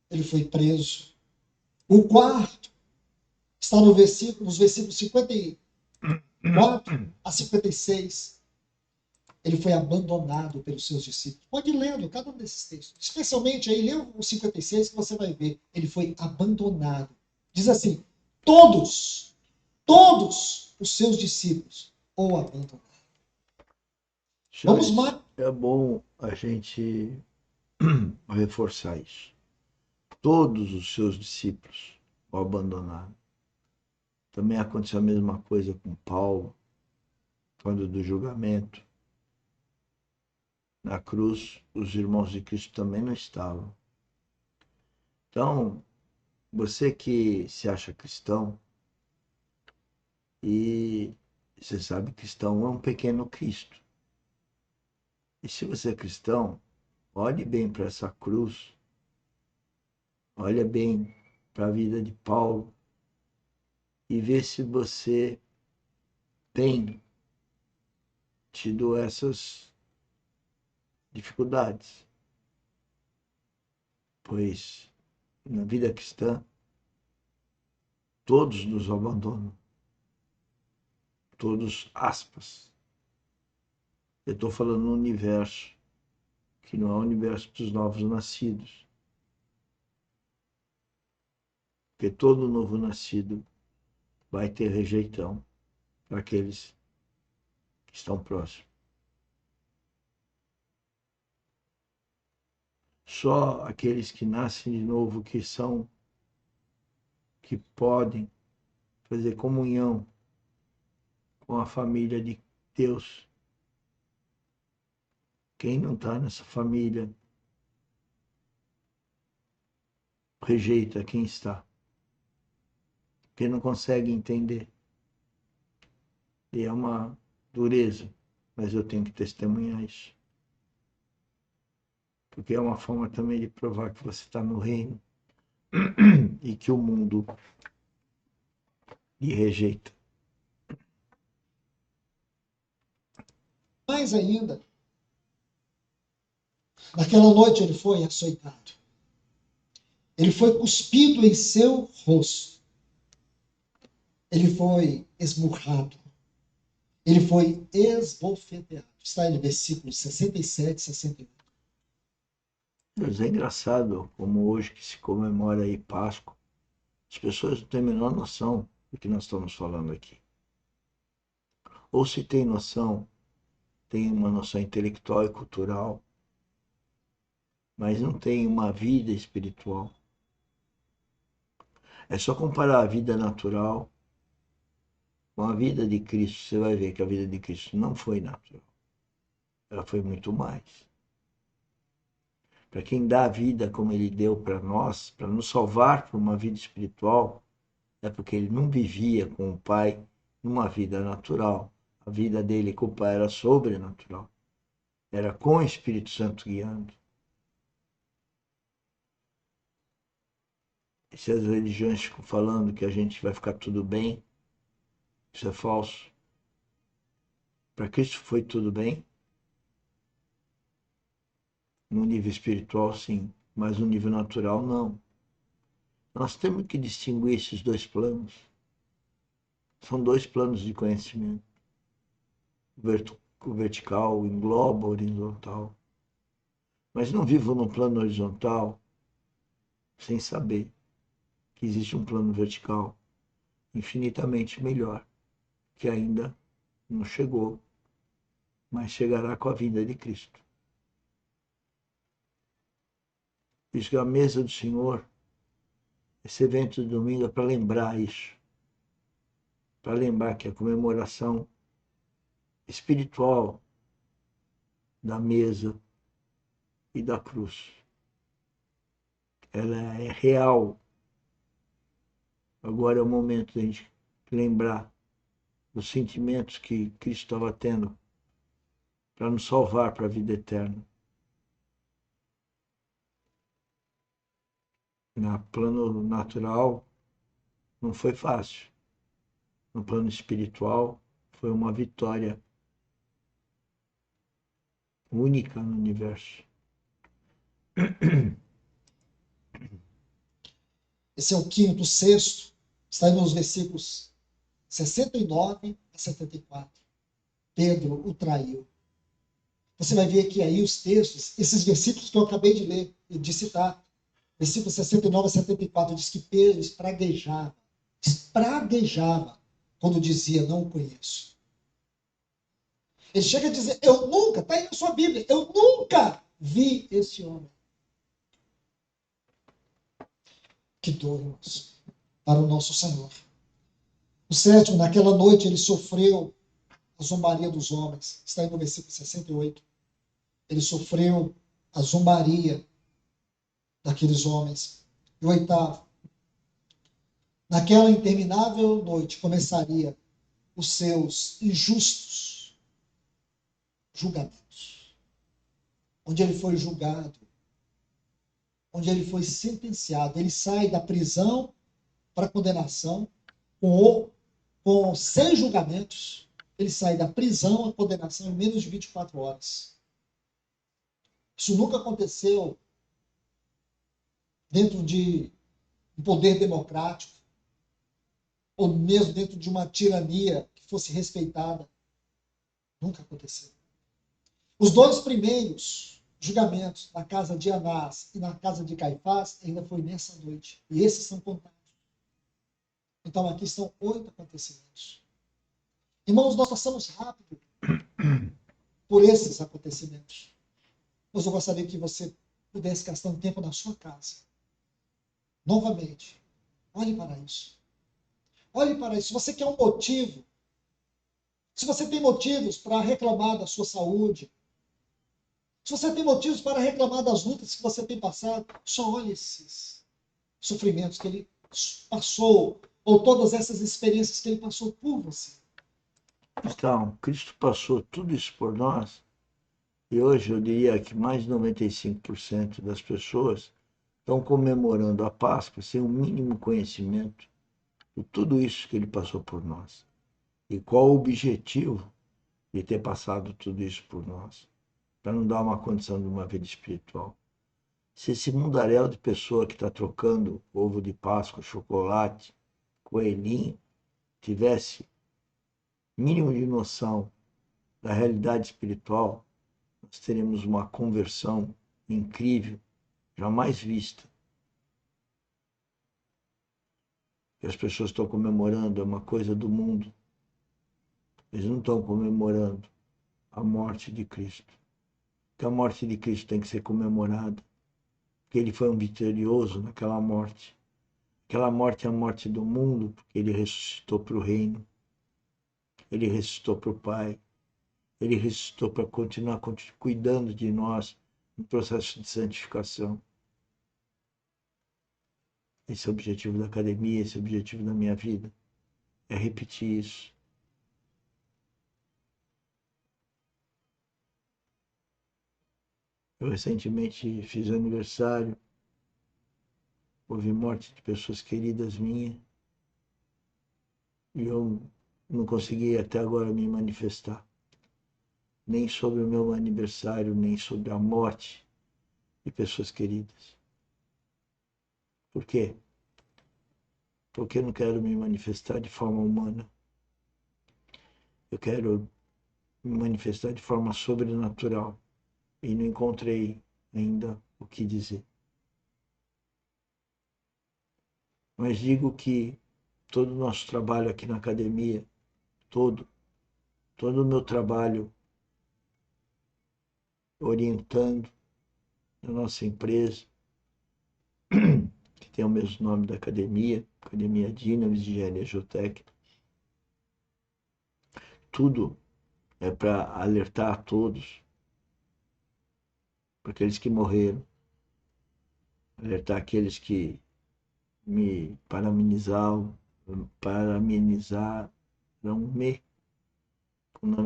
ele foi preso. O quarto está no nos versículos 54 a 56. Ele foi abandonado pelos seus discípulos. Pode ir lendo cada um desses textos. Especialmente aí, lê o 56 que você vai ver. Ele foi abandonado. Diz assim, todos os seus discípulos o abandonaram. Vamos lá. É bom a gente reforçar isso. Todos os seus discípulos o abandonaram. Também aconteceu a mesma coisa com Paulo, quando do julgamento. Na cruz, os irmãos de Cristo também não estavam. Então, você que se acha cristão, e você sabe que cristão é um pequeno Cristo. E se você é cristão, olhe bem para essa cruz, olhe bem para a vida de Paulo e vê se você tem tido essas dificuldades. Pois na vida cristã, todos nos abandonam. Todos, aspas. Eu estou falando no universo, que não é o universo dos novos nascidos. Porque todo novo nascido vai ter rejeição para aqueles que estão próximos. Só aqueles que nascem de novo, que podem fazer comunhão com a família de Deus. Quem não está nessa família rejeita quem está. Porque não consegue entender. E é uma dureza, mas eu tenho que testemunhar isso. Porque é uma forma também de provar que você está no reino e que o mundo lhe rejeita. Mais ainda, naquela noite ele foi açoitado. Ele foi cuspido em seu rosto. Ele foi esmurrado. Ele foi esbofeteado. Está aí no versículo 67, 68. Mas é engraçado como hoje que se comemora aí Páscoa, as pessoas não têm a menor noção do que nós estamos falando aqui. Ou se tem noção, tem uma noção intelectual e cultural, mas não tem uma vida espiritual. É só comparar a vida natural com a vida de Cristo, você vai ver que a vida de Cristo não foi natural. Ela foi muito mais. Para quem dá a vida como ele deu para nós, para nos salvar para uma vida espiritual, é porque ele não vivia com o Pai numa vida natural. A vida dele com o Pai era sobrenatural. Era com o Espírito Santo guiando. E se as religiões ficam falando que a gente vai ficar tudo bem, isso é falso. Para Cristo foi tudo bem. No nível espiritual, sim, mas no nível natural, não. Nós temos que distinguir esses dois planos. São dois planos de conhecimento. O vertical engloba o horizontal. Mas não vivo no plano horizontal sem saber que existe um plano vertical infinitamente melhor, que ainda não chegou, mas chegará com a vinda de Cristo. Por isso que a mesa do Senhor, esse evento de domingo é para lembrar isso, para lembrar que a comemoração espiritual da mesa e da cruz, ela é real. Agora é o momento de a gente lembrar dos sentimentos que Cristo estava tendo para nos salvar para a vida eterna. No plano natural, não foi fácil. No plano espiritual, foi uma vitória única no universo. Esse é o quinto, o sexto, está nos versículos 69 a 74. Pedro o traiu. Você vai ver que aí os textos, esses versículos que eu acabei de ler, de citar, versículos 69 a 74, diz que Pedro espraguejava quando dizia, não o conheço. Ele chega a dizer, eu nunca, está aí na sua Bíblia, eu nunca vi esse homem. Que dor, irmãos, para o nosso Senhor. O sétimo, naquela noite ele sofreu a zombaria dos homens. Está aí no versículo 68. Ele sofreu a zombaria daqueles homens. E o oitavo, naquela interminável noite começaria os seus injustos julgamentos. Onde ele foi julgado, onde ele foi sentenciado. Ele sai da prisão para a condenação com 6 julgamentos. Ele sai da prisão à condenação em menos de 24 horas. Isso nunca aconteceu dentro de um poder democrático, ou mesmo dentro de uma tirania que fosse respeitada. Nunca aconteceu. Os 2 primeiros julgamentos na casa de Anás e na casa de Caifás ainda foi nessa noite. E esses são contados. Então aqui estão 8 acontecimentos. Irmãos, nós passamos rápido por esses acontecimentos. Mas eu gostaria que você pudesse gastar um tempo na sua casa. Novamente, olhe para isso. Olhe para isso. Se você quer um motivo, se você tem motivos para reclamar da sua saúde, se você tem motivos para reclamar das lutas que você tem passado, só olhe esses sofrimentos que ele passou, ou todas essas experiências que ele passou por você. Então, Cristo passou tudo isso por nós, e hoje eu diria que mais de 95% das pessoas estão comemorando a Páscoa sem o mínimo conhecimento de tudo isso que ele passou por nós. E qual o objetivo de ter passado tudo isso por nós? Para não dar uma condição de uma vida espiritual. Se esse mundaréu de pessoa que está trocando ovo de Páscoa, chocolate, coelhinho, tivesse mínimo de noção da realidade espiritual, nós teremos uma conversão incrível, jamais vista. Que as pessoas estão comemorando é uma coisa do mundo. Eles não estão comemorando a morte de Cristo. Que a morte de Cristo tem que ser comemorada. Porque ele foi um vitorioso naquela morte. Aquela morte é a morte do mundo, porque ele ressuscitou para o reino. Ele ressuscitou para o Pai. Ele ressuscitou para continuar cuidando de nós no processo de santificação. Esse é o objetivo da academia, esse é o objetivo da minha vida. É repetir isso. Eu recentemente fiz aniversário, houve morte de pessoas queridas minhas, e eu não consegui até agora me manifestar, nem sobre o meu aniversário, nem sobre a morte de pessoas queridas. Por quê? Porque eu não quero me manifestar de forma humana. Eu quero me manifestar de forma sobrenatural, e não encontrei ainda o que dizer. Mas digo que todo o nosso trabalho aqui na academia, todo o meu trabalho orientando a nossa empresa, que tem o mesmo nome da academia, Academia Dynamis de Engenharia Geotécnica, tudo é para alertar a todos, para aqueles que morreram, alertar aqueles que me parabenizaram no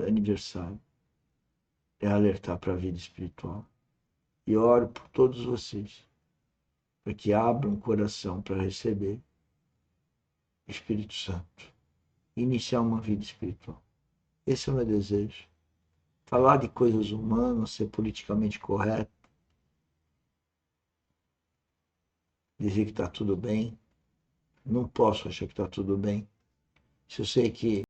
aniversário, é alertar para a vida espiritual. E oro por todos vocês, para que abram o coração para receber o Espírito Santo, e iniciar uma vida espiritual. Esse é o meu desejo. Falar de coisas humanas, ser politicamente correto, dizer que está tudo bem, não posso achar que está tudo bem. Se eu sei que